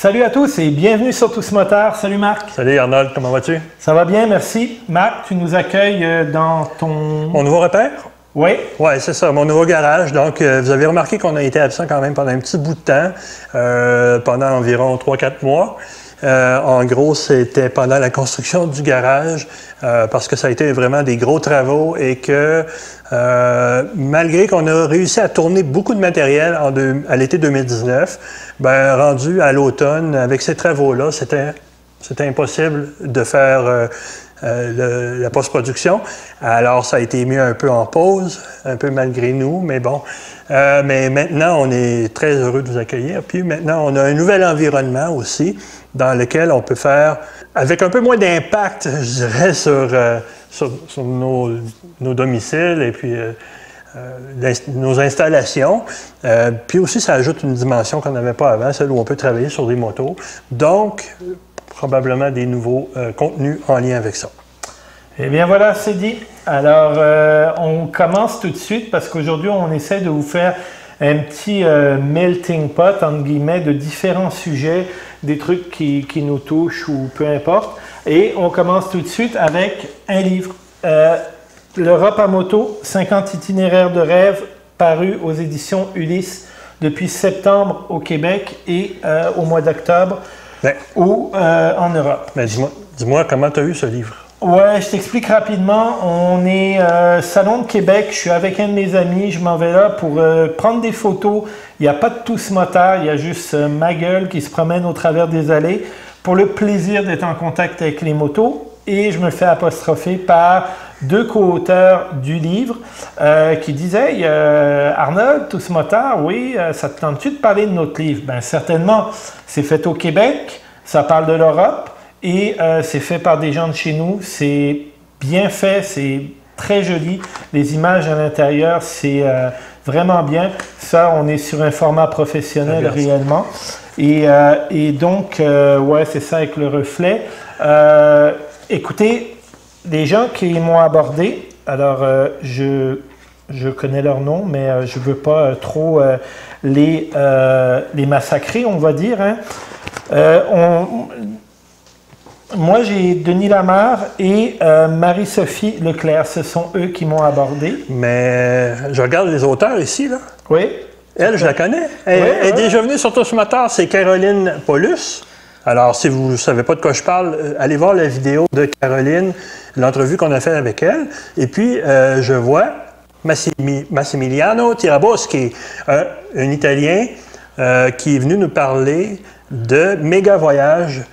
Salut à tous et bienvenue sur Tous Moteurs. Salut Marc. Salut Arnold, comment vas-tu? Ça va bien, merci. Marc, tu nous accueilles dans ton... Mon nouveau repère? Oui. Oui, c'est ça, mon nouveau garage. Donc, vous avez remarqué qu'on a été absent quand même pendant un petit bout de temps, pendant environ 3-4 mois. En gros, c'était pendant la construction du garage, parce que ça a été vraiment des gros travaux et que malgré qu'on a réussi à tourner beaucoup de matériel à l'été 2019, ben, rendu à l'automne, avec ces travaux-là, c'était impossible de faire la post-production. Alors, ça a été mis un peu en pause, un peu malgré nous, mais bon. Mais maintenant, on est très heureux de vous accueillir. Puis maintenant, on a un nouvel environnement aussi, dans lequel on peut faire, avec un peu moins d'impact, je dirais, sur nos domiciles et puis nos installations. Puis aussi, ça ajoute une dimension qu'on n'avait pas avant, celle où on peut travailler sur des motos. Donc, probablement des nouveaux contenus en lien avec ça. Eh bien voilà, c'est dit. Alors, on commence tout de suite parce qu'aujourd'hui, on essaie de vous faire un petit melting pot, entre guillemets, de différents sujets, des trucs qui nous touchent ou peu importe. Et on commence tout de suite avec un livre. L'Europe à moto, 50 itinéraires de rêve, paru aux éditions Ulysse depuis septembre au Québec et au mois d'octobre en Europe. Mais dis-moi comment tu as eu ce livre? Ouais, je t'explique rapidement. On est Salon de Québec. Je suis avec un de mes amis. Je m'en vais là pour prendre des photos. Il n'y a pas de Tous Moteurs. Il y a juste ma gueule qui se promène au travers des allées pour le plaisir d'être en contact avec les motos. Et je me fais apostropher par deux co-auteurs du livre qui disaient hey, Arnold, Tous Moteurs, oui, ça te tente-tu de parler de notre livre? Bien, certainement. C'est fait au Québec. Ça parle de l'Europe. Et c'est fait par des gens de chez nous, c'est bien fait, c'est très joli. Les images à l'intérieur, c'est vraiment bien. Ça, on est sur un format professionnel réellement. Et donc, ouais, c'est ça avec le reflet. Écoutez, les gens qui m'ont abordé, alors je connais leur nom, mais je ne veux pas trop les massacrer, on va dire. Hein. Moi, j'ai Denis Lamarre et Marie-Sophie Leclerc. Ce sont eux qui m'ont abordé. Mais je regarde les auteurs ici, là. Oui. Elle, je la connais. Elle est déjà venue sur Tous Moteurs, c'est Caroline Paulus. Alors, si vous ne savez pas de quoi je parle, allez voir la vidéo de Caroline, l'entrevue qu'on a faite avec elle. Et puis, je vois Massimiliano Tiraboschi, un Italien qui est venu nous parler de méga voyage.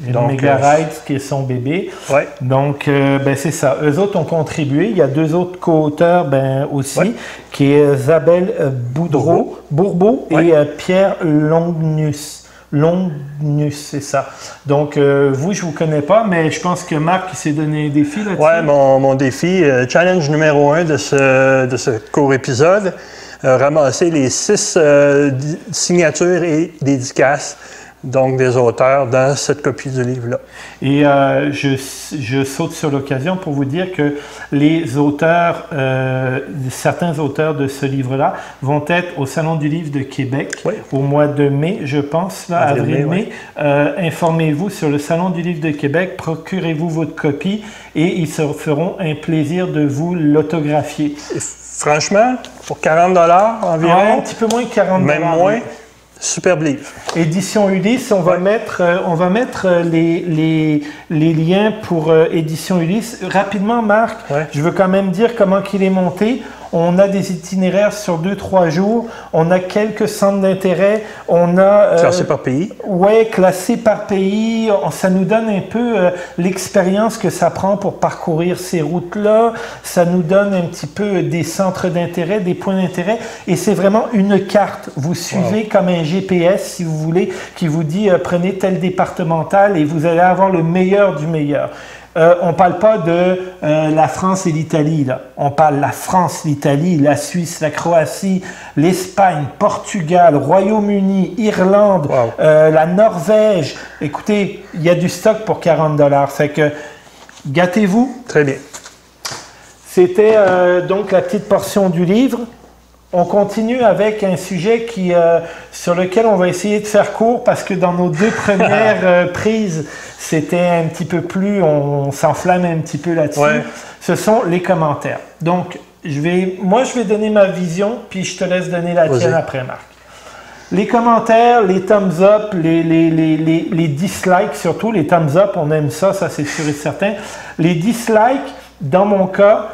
Mega Rides, qui est son bébé. Ouais. Donc, ben, c'est ça. Eux autres ont contribué. Il y a deux autres co-auteurs aussi, qui est Isabelle Bourbeau et Pierre Longnus. Longnus, c'est ça. Donc, vous, je ne vous connais pas, mais je pense que Marc, il s'est donné un défi là-dessus. Oui, mon défi, challenge numéro 1 de ce court épisode, ramasser les 6 signatures et dédicaces. Donc, des auteurs dans cette copie du livre-là. Et je saute sur l'occasion pour vous dire que les auteurs, certains auteurs de ce livre-là vont être au Salon du Livre de Québec au mois de mai, je pense, là, avril-mai. Informez-vous sur le Salon du Livre de Québec, procurez-vous votre copie et ils se feront un plaisir de vous l'autographier. Franchement, pour 40 $ environ. Ouais, un petit peu moins que 40 $. Même moins. Superbe livre. Édition Ulysse, on va mettre les liens pour Édition Ulysse. Rapidement, Marc, je veux quand même dire comment il est monté. On a des itinéraires sur 2-3 jours. On a quelques centres d'intérêt. On a... classé par pays. Oui, classé par pays. Ça nous donne un peu l'expérience que ça prend pour parcourir ces routes-là. Ça nous donne un petit peu des centres d'intérêt, des points d'intérêt. Et c'est vraiment une carte. Vous suivez comme un GPS, si vous voulez, qui vous dit prenez tel départemental et vous allez avoir le meilleur du meilleur. On ne parle pas de la France et l'Italie, là. On parle la France, l'Italie, la Suisse, la Croatie, l'Espagne, Portugal, Royaume-Uni, Irlande, la Norvège. Écoutez, il y a du stock pour 40 $. Fait que gâtez-vous. Très bien. C'était donc la petite portion du livre. On continue avec un sujet sur lequel on va essayer de faire court parce que dans nos 2 premières prises, c'était un petit peu plus, on s'enflamme un petit peu là-dessus. Ouais. Ce sont les commentaires. Donc, moi, je vais donner ma vision, puis je te laisse donner la tienne après, Marc. Les commentaires, les thumbs up, les dislikes, surtout les thumbs up, on aime ça, ça c'est sûr et certain. Les dislikes, dans mon cas,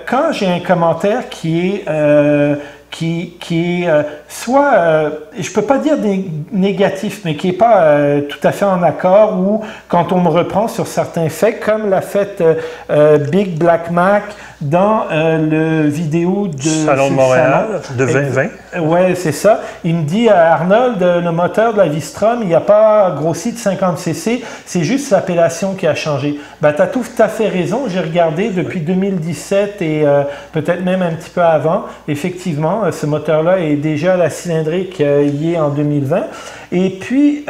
quand j'ai un commentaire qui est soit, je peux pas dire négatif, mais qui est pas tout à fait en accord, ou quand on me reprend sur certains faits, comme l'a fait Big Black Mac dans le vidéo de Salon de Montréal de 2020. Ouais, c'est ça. Il me dit, Arnold, le moteur de la V-Strom, il n'a pas grossi de 50 cc, c'est juste l'appellation qui a changé. Ben, tu as tout à fait raison. J'ai regardé depuis 2017 et peut-être même un petit peu avant. Effectivement, ce moteur-là est déjà à la cylindrique y est en 2020. Et puis,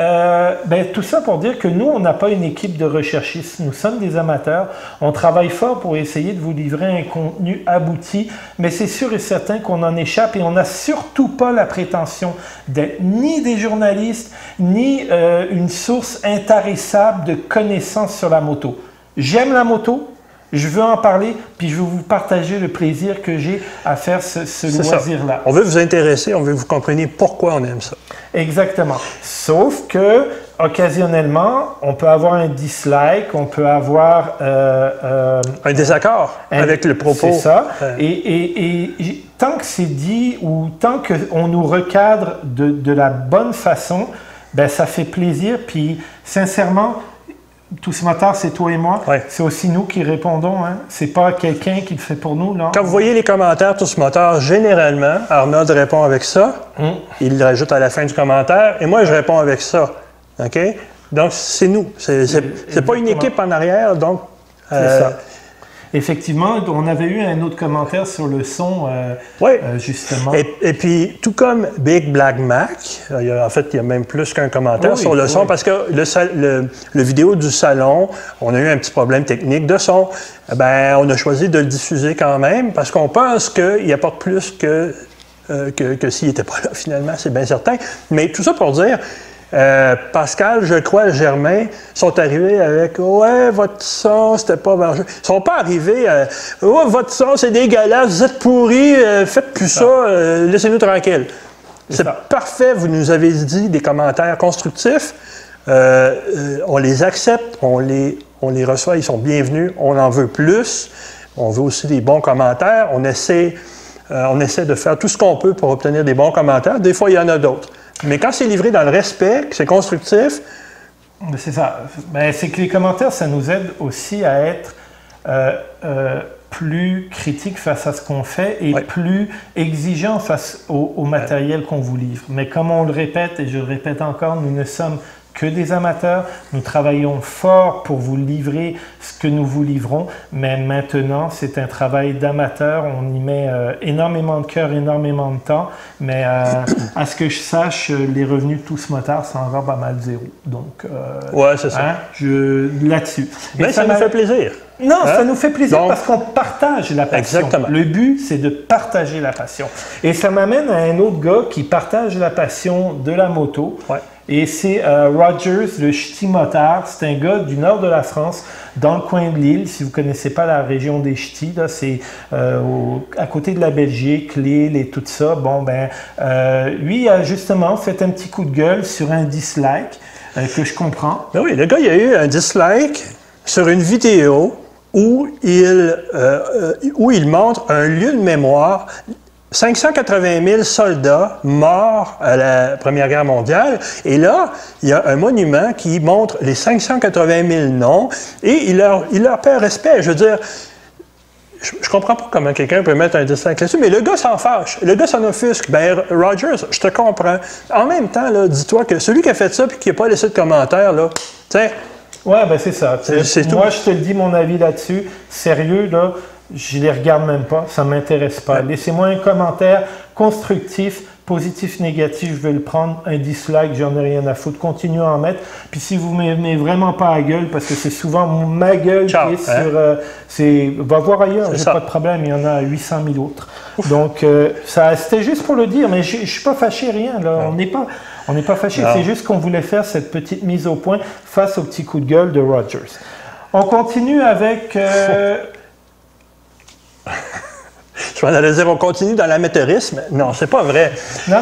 tout ça pour dire que nous, on n'a pas une équipe de recherchistes. Nous sommes des amateurs. On travaille fort pour essayer de vous livrer un contenu abouti, mais c'est sûr et certain qu'on en échappe et on n'a surtout pas la prétention d'être ni des journalistes, ni une source intarissable de connaissances sur la moto. J'aime la moto. Je veux en parler, puis je veux vous partager le plaisir que j'ai à faire ce loisir-là. On veut vous intéresser, on veut que vous compreniez pourquoi on aime ça. Exactement. Sauf que, occasionnellement, on peut avoir un dislike, on peut avoir... un désaccord avec le propos. C'est ça. Et tant que c'est dit ou tant qu'on nous recadre de la bonne façon, ben ça fait plaisir. Puis, sincèrement... Tous Moteurs, c'est toi et moi. Ouais. C'est aussi nous qui répondons. Hein? C'est pas quelqu'un qui le fait pour nous. Là. Quand vous voyez les commentaires Tous Moteurs, généralement, Arnold répond avec ça. Il le rajoute à la fin du commentaire. Et moi, je réponds avec ça. OK? Donc, c'est nous. C'est pas une équipe en arrière. Donc, c'est ça. Effectivement, on avait eu un autre commentaire sur le son, justement. Et puis, tout comme Big Black Mac, il y a même plus qu'un commentaire sur le son, parce que le vidéo du salon, on a eu un petit problème technique de son. Ben, on a choisi de le diffuser quand même, parce qu'on pense qu'il apporte plus que s'il n'était pas là, finalement, c'est bien certain. Mais tout ça pour dire... Pascal, je crois, Germain, sont arrivés avec « Ouais, votre son, c'était pas vengeux. » Ils sont pas arrivés « Ouais, votre son, c'est dégueulasse, vous êtes pourris, faites plus ça, laissez-nous tranquilles. » C'est parfait, vous nous avez dit des commentaires constructifs, on les accepte, on les reçoit, ils sont bienvenus, on en veut plus, on veut aussi des bons commentaires, on essaie de faire tout ce qu'on peut pour obtenir des bons commentaires, des fois il y en a d'autres. Mais quand c'est livré dans le respect, que c'est constructif... C'est ça. Ben, c'est que les commentaires, ça nous aide aussi à être plus critiques face à ce qu'on fait et plus exigeants face au matériel qu'on vous livre. Mais comme on le répète, et je le répète encore, nous ne sommes que des amateurs. Nous travaillons fort pour vous livrer ce que nous vous livrons, mais maintenant, c'est un travail d'amateur. On y met énormément de cœur, énormément de temps, mais à ce que je sache, les revenus de Tous Moteurs, c'est encore pas mal zéro. Donc, c'est ça. Là-dessus. Mais ça nous fait plaisir. Non, ça nous fait plaisir parce qu'on partage la passion. Exactement. Le but, c'est de partager la passion. Et ça m'amène à un autre gars qui partage la passion de la moto. Ouais. Et c'est Rogers, le ch'ti motard. C'est un gars du nord de la France, dans le coin de Lille. Si vous ne connaissez pas la région des ch'tis, c'est à côté de la Belgique, Lille et tout ça. Bon, lui a justement fait un petit coup de gueule sur un dislike que je comprends. Ben oui, le gars, il a eu un dislike sur une vidéo où il montre un lieu de mémoire. 580 000 soldats morts à la Première Guerre mondiale. Et là, il y a un monument qui montre les 580 000 noms et il leur paie respect. Je veux dire, je comprends pas comment quelqu'un peut mettre un dislike là-dessus, mais le gars s'en fâche. Le gars s'en offusque. Ben, Rogers, je te comprends. En même temps, là, dis-toi que celui qui a fait ça et qui n'a pas laissé de commentaire, là, tu sais... Ouais, ben c'est ça. C'est moi, je te le dis, mon avis là-dessus. Sérieux, là, je les regarde même pas. Ça m'intéresse pas. Laissez-moi un commentaire constructif positif, négatif, je vais le prendre. Un dislike, j'en ai rien à foutre. Continuez à en mettre. Puis si vous ne m'aimez vraiment pas à gueule, parce que c'est souvent ma gueule qui est sur... va voir ailleurs, j'ai pas de problème. Il y en a 800 000 autres. Donc, c'était juste pour le dire, mais je ne suis pas fâché, rien. Là. On n'est pas fâché. C'est juste qu'on voulait faire cette petite mise au point face au petit coup de gueule de Rogers. On continue avec... Je m'en allais dire, on continue dans l'amateurisme. Non, c'est pas vrai. Non.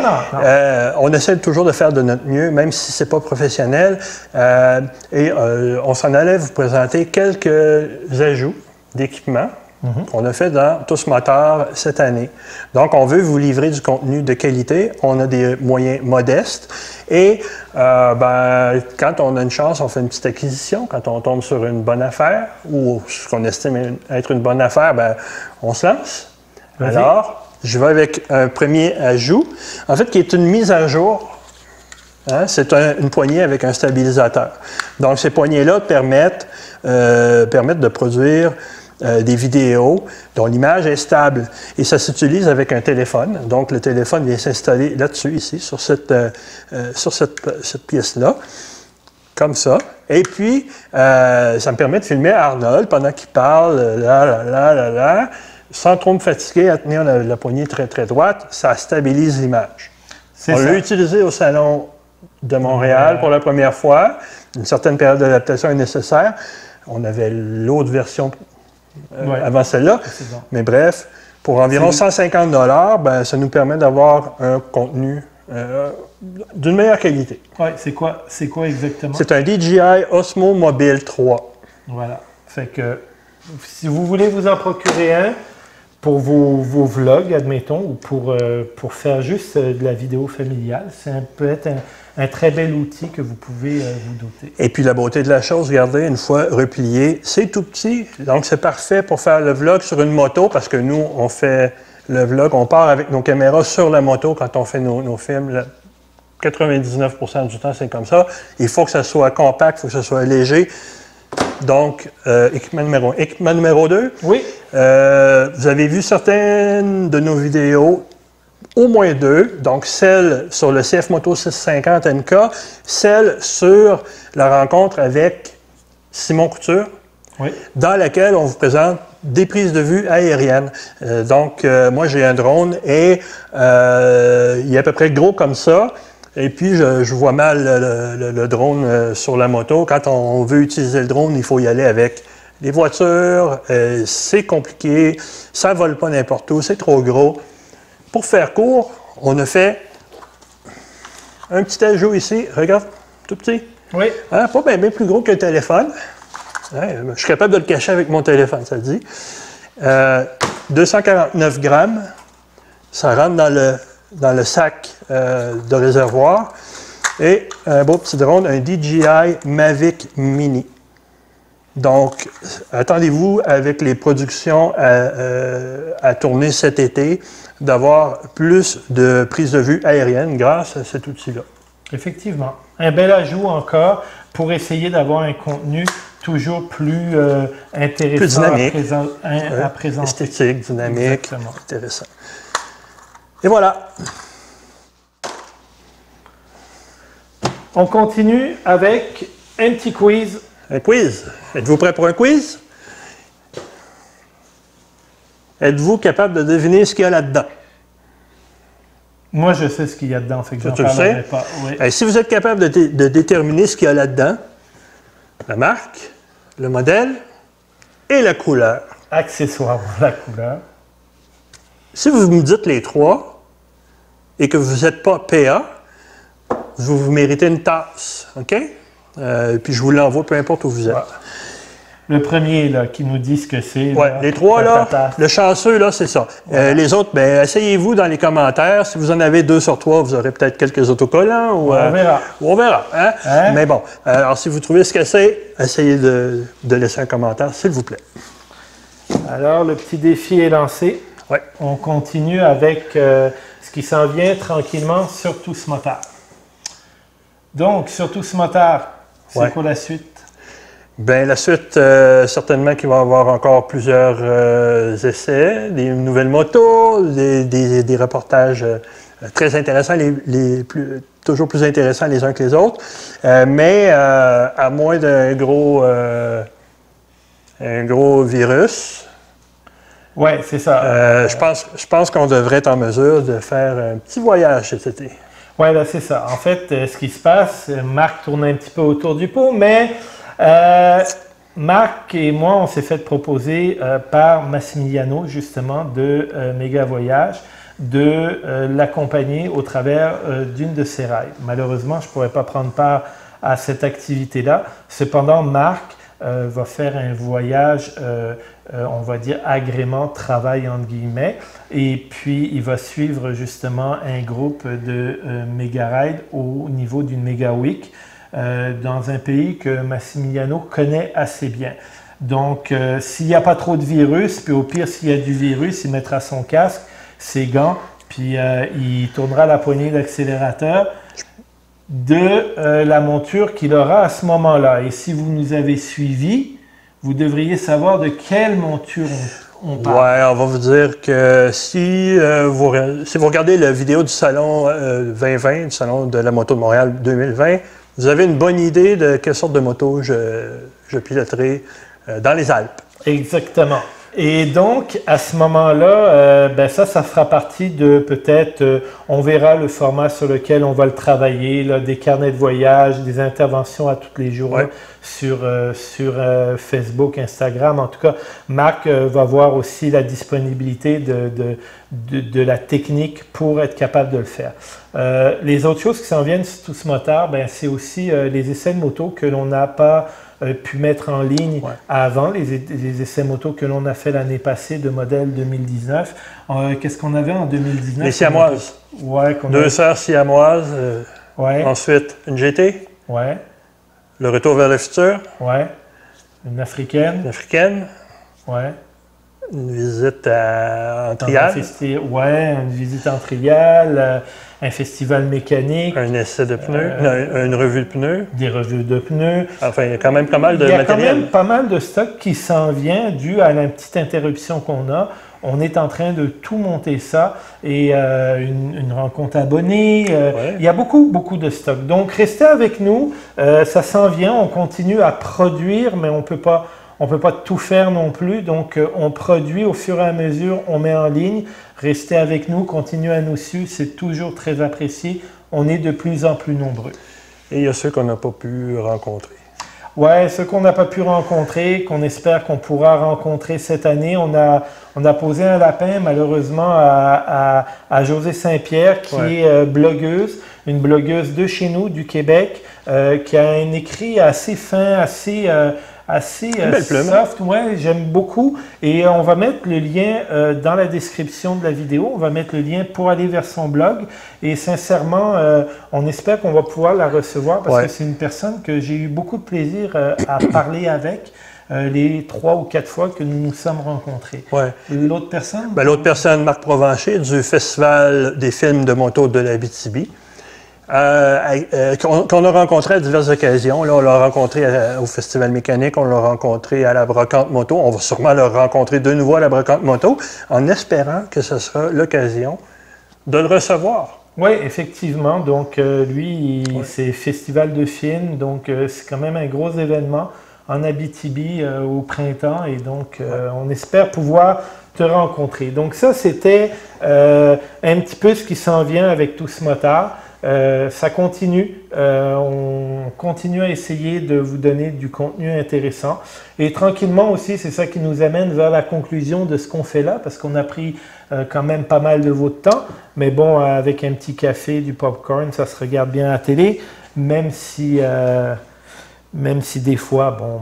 On essaie toujours de faire de notre mieux, même si c'est pas professionnel. On s'en allait vous présenter quelques ajouts d'équipement qu'on a fait dans Tous Moteurs cette année. Donc, on veut vous livrer du contenu de qualité. On a des moyens modestes. Et quand on a une chance, on fait une petite acquisition. Quand on tombe sur une bonne affaire ou ce qu'on estime être une bonne affaire, on se lance. Alors, je vais avec un premier ajout, en fait, qui est une mise à jour. C'est une poignée avec un stabilisateur. Donc, ces poignées-là permettent de produire des vidéos dont l'image est stable. Et ça s'utilise avec un téléphone. Donc, le téléphone vient s'installer là-dessus, ici, sur cette pièce-là, comme ça. Et puis, ça me permet de filmer Arnold pendant qu'il parle, sans trop me fatiguer à tenir la poignée très, très droite. Ça stabilise l'image. On l'a utilisé au Salon de Montréal pour la première fois. Une certaine période d'adaptation est nécessaire. On avait l'autre version avant celle-là. Mais bref, pour environ 150 $, ça nous permet d'avoir un contenu d'une meilleure qualité. Oui, c'est quoi exactement? C'est un DJI Osmo Mobile 3. Voilà. Fait que si vous voulez vous en procurer un pour vos vlogs, admettons, ou pour faire juste de la vidéo familiale, ça peut être un très bel outil que vous pouvez vous doter. Et puis la beauté de la chose, regardez, une fois replié, c'est tout petit. Donc c'est parfait pour faire le vlog sur une moto parce que nous, on fait le vlog, on part avec nos caméras sur la moto quand on fait nos films. 99% du temps, c'est comme ça. Il faut que ça soit compact, il faut que ça soit léger. Donc, équipement numéro 1. Équipement numéro 2. Oui. Vous avez vu certaines de nos vidéos, au moins 2. Donc, celle sur le CF Moto 650 NK, celle sur la rencontre avec Simon Couture, dans laquelle on vous présente des prises de vue aériennes. Moi, j'ai un drone et il est à peu près gros comme ça. Et puis, je vois mal le drone sur la moto. Quand on veut utiliser le drone, il faut y aller avec les voitures. C'est compliqué. Ça ne vole pas n'importe où. C'est trop gros. Pour faire court, on a fait un petit ajout ici. Regarde, tout petit. Oui. Pas bien plus gros que le téléphone. Je suis capable de le cacher avec mon téléphone, ça le dit. 249 grammes. Ça rentre dans le sac de réservoir. Et un beau petit drone, un DJI Mavic Mini. Donc, attendez-vous avec les productions à tourner cet été, d'avoir plus de prises de vue aériennes grâce à cet outil-là. Effectivement. Un bel ajout encore pour essayer d'avoir un contenu toujours plus intéressant plus dynamique, à présenter. Esthétique, dynamique, exactement. Intéressant. Et voilà. On continue avec un petit quiz. Un quiz. Êtes-vous prêt pour un quiz? Êtes-vous capable de deviner ce qu'il y a là-dedans? Moi, je sais ce qu'il y a dedans, fait que j'en parlerai pas. Oui. Et si vous êtes capable de déterminer ce qu'il y a là-dedans, la marque, le modèle et la couleur. Accessoirement, la couleur. Si vous me dites les trois et que vous n'êtes pas PA, vous méritez une tasse, OK? Puis je vous l'envoie peu importe où vous êtes. Ouais. Le premier, là, qui nous dit ce que c'est. Oui, les trois, là, le chanceux, là, c'est ça. Ouais. Les autres, bien, essayez-vous dans les commentaires. Si vous en avez 2 sur 3, vous aurez peut-être quelques autocollants. Ou, on verra. On verra. Hein? Mais bon, alors si vous trouvez ce que c'est, essayez de laisser un commentaire, s'il vous plaît. Alors, le petit défi est lancé. Ouais. On continue avec ce qui s'en vient tranquillement sur Tous Moteurs. Donc, sur Tous Moteurs, c'est quoi la suite? Bien, la suite, certainement qu'il va y avoir encore plusieurs essais, des nouvelles motos, des reportages très intéressants, toujours plus intéressants les uns que les autres, mais à moins d'un gros virus. Oui, c'est ça. Je pense qu'on devrait être en mesure de faire un petit voyage cet été. Oui, ben c'est ça. En fait, ce qui se passe, Marc tourne un petit peu autour du pot, mais Marc et moi, on s'est fait proposer par Massimiliano, justement, de Méga Voyage, de l'accompagner au travers d'une de ses rides. Malheureusement, je ne pourrais pas prendre part à cette activité-là. Cependant, Marc va faire un voyage, on va dire agrément, travail entre guillemets, et puis il va suivre justement un groupe de Méga Ride au niveau d'une Méga Week dans un pays que Massimiliano connaît assez bien. Donc, s'il n'y a pas trop de virus, puis au pire, s'il y a du virus, il mettra son casque, ses gants, puis il tournera la poignée d'accélérateur de la monture qu'il aura à ce moment-là. Et si vous nous avez suivis, vous devriez savoir de quelle monture on parle. Oui, on va vous dire que si vous regardez la vidéo du salon 2020, du salon de la moto de Montréal 2020, vous avez une bonne idée de quelle sorte de moto je piloterai dans les Alpes. Exactement. Et donc, à ce moment-là, ça fera partie de peut-être, on verra le format sur lequel on va le travailler, là, des carnets de voyage, des interventions à tous les jours ouais. sur Facebook, Instagram. En tout cas, Marc va voir aussi la disponibilité de la technique pour être capable de le faire. Les autres choses qui s'en viennent sur Tous Motards, c'est aussi les essais de moto que l'on n'a pas pu mettre en ligne ouais. avant, les essais moto que l'on a fait l'année passée de modèle 2019. Qu'est-ce qu'on avait en 2019? Les siamoises. Ouais, 2 sœurs siamoises. Ouais. Ensuite, une GT. Ouais. Le retour vers le futur. Ouais. Une africaine. Une africaine. Ouais. Une visite en trial. Une visite en trial. Un festival mécanique. Un essai de pneus, une revue de pneus. Des revues de pneus. Enfin, il y a quand même pas mal de matériel. Il y a quand même pas mal de stock qui s'en vient dû à la petite interruption qu'on a. On est en train de tout monter ça et une rencontre abonnée. Ouais. Il y a beaucoup de stock. Donc, restez avec nous. Ça s'en vient. On continue à produire, mais on peut pas tout faire non plus. Donc, on produit au fur et à mesure. On met en ligne. Restez avec nous, continuez à nous suivre, c'est toujours très apprécié. On est de plus en plus nombreux. Et il y a ceux qu'on n'a pas pu rencontrer. Oui, ceux qu'on n'a pas pu rencontrer, qu'on espère qu'on pourra rencontrer cette année. On a posé un lapin, malheureusement, à Josée Saint-Pierre, qui ouais. est blogueuse, une blogueuse de chez nous, du Québec, qui a un écrit assez fin, assez soft, ouais, j'aime beaucoup. Et on va mettre le lien dans la description de la vidéo. On va mettre le lien pour aller vers son blog. Et sincèrement, on espère qu'on va pouvoir la recevoir parce ouais. que c'est une personne que j'ai eu beaucoup de plaisir à parler avec les 3 ou 4 fois que nous nous sommes rencontrés. Ouais. L'autre personne? L'autre personne, Marc Provencher, du Festival des films de moto de l'Abitibi. Qu'on a rencontré à diverses occasions. Là, on l'a rencontré au Festival mécanique, on l'a rencontré à la Brocante Moto. On va sûrement le rencontrer de nouveau à la Brocante Moto, en espérant que ce sera l'occasion de le recevoir. Oui, effectivement. Donc, lui, ouais. c'est Festival de films. Donc, c'est quand même un gros événement en Abitibi au printemps. Et donc, on espère pouvoir te rencontrer. Donc, ça, c'était un petit peu ce qui s'en vient avec Tous Motards. Ça continue, on continue à essayer de vous donner du contenu intéressant et tranquillement aussi, c'est ça qui nous amène vers la conclusion de ce qu'on fait là parce qu'on a pris quand même pas mal de votre temps, mais bon, avec un petit café, du popcorn, ça se regarde bien à la télé, même si des fois, bon,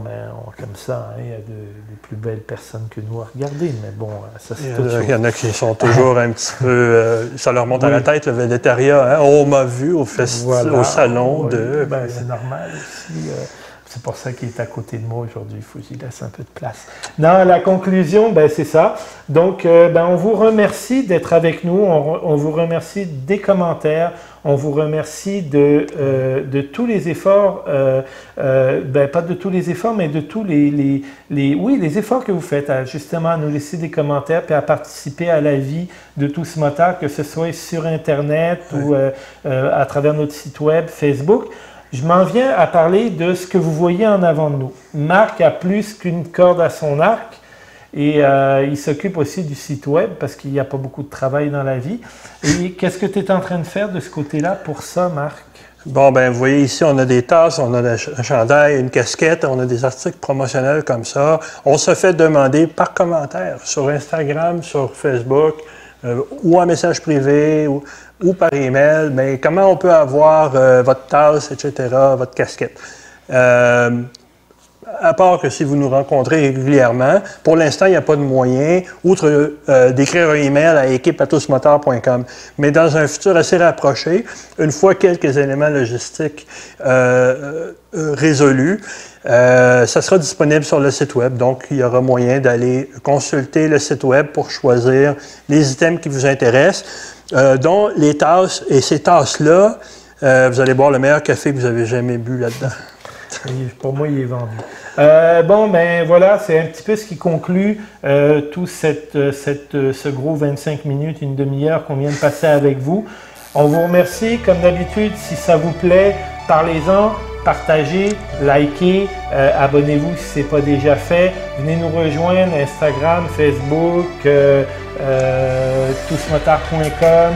comme ça, il y a de plus belles personnes que nous à regarder, mais bon, ça c'est autre chose. Il y en a qui sont toujours un petit peu, ça leur monte à la tête, le végétariat, hein? On m'a vu au salon de... C'est normal aussi. C'est pour ça qu'il est à côté de moi aujourd'hui. Il faut que j'y laisse un peu de place. Non, la conclusion, ben, c'est ça. Donc, ben, on vous remercie d'être avec nous. On vous remercie des commentaires. On vous remercie de tous les efforts. Ben, pas de tous les efforts, mais de tous les efforts que vous faites, justement, à nous laisser des commentaires puis à participer à la vie de Tous Motards, que ce soit sur Internet ou à travers notre site web, Facebook. Je m'en viens à parler de ce que vous voyez en avant de nous. Marc a plus qu'une corde à son arc et il s'occupe aussi du site web parce qu'il n'y a pas beaucoup de travail dans la vie. Et qu'est-ce que tu es en train de faire de ce côté-là pour ça, Marc? Bon, ben vous voyez ici, on a des tasses, on a un chandail, une casquette, on a des articles promotionnels comme ça. On se fait demander par commentaire sur Instagram, sur Facebook, ou en message privé, ou par email, mais comment on peut avoir votre tasse, etc., votre casquette. À part que si vous nous rencontrez régulièrement, pour l'instant, il n'y a pas de moyen, outre d'écrire un email à équipe@tousmotards.com. Mais dans un futur assez rapproché, une fois quelques éléments logistiques résolus, ça sera disponible sur le site web. Donc, il y aura moyen d'aller consulter le site web pour choisir les items qui vous intéressent, dont les tasses. Et ces tasses-là, vous allez boire le meilleur café que vous avez jamais bu là-dedans. Pour moi, il est vendu. Bon, ben voilà, c'est un petit peu ce qui conclut tout ce gros 25 minutes, une demi-heure qu'on vient de passer avec vous. On vous remercie, comme d'habitude, si ça vous plaît, parlez-en, partagez, likez, abonnez-vous si ce n'est pas déjà fait. Venez nous rejoindre, Instagram, Facebook, tousmotards.com,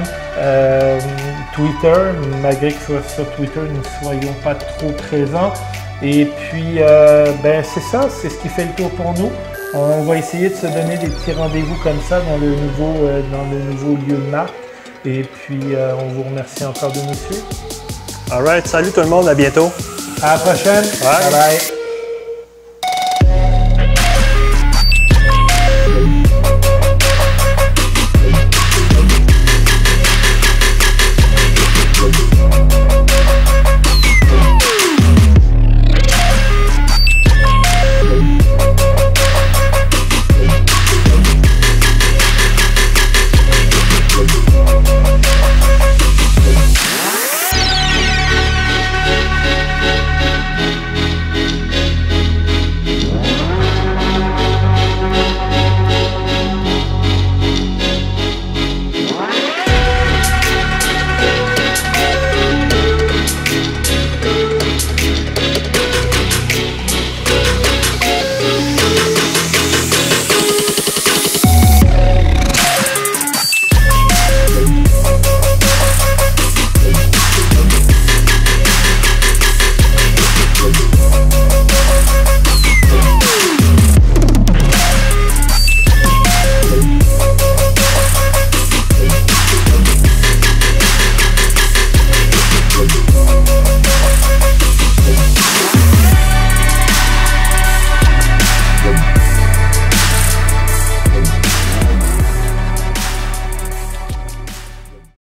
Twitter, malgré que sur Twitter, nous ne soyons pas trop présents. Et puis, ben c'est ça, c'est ce qui fait le tour pour nous. On va essayer de se donner des petits rendez-vous comme ça dans le nouveau lieu de Marc. Et puis, on vous remercie encore de nous suivre. All right, salut tout le monde, à bientôt. À la prochaine. Bye. Bye bye.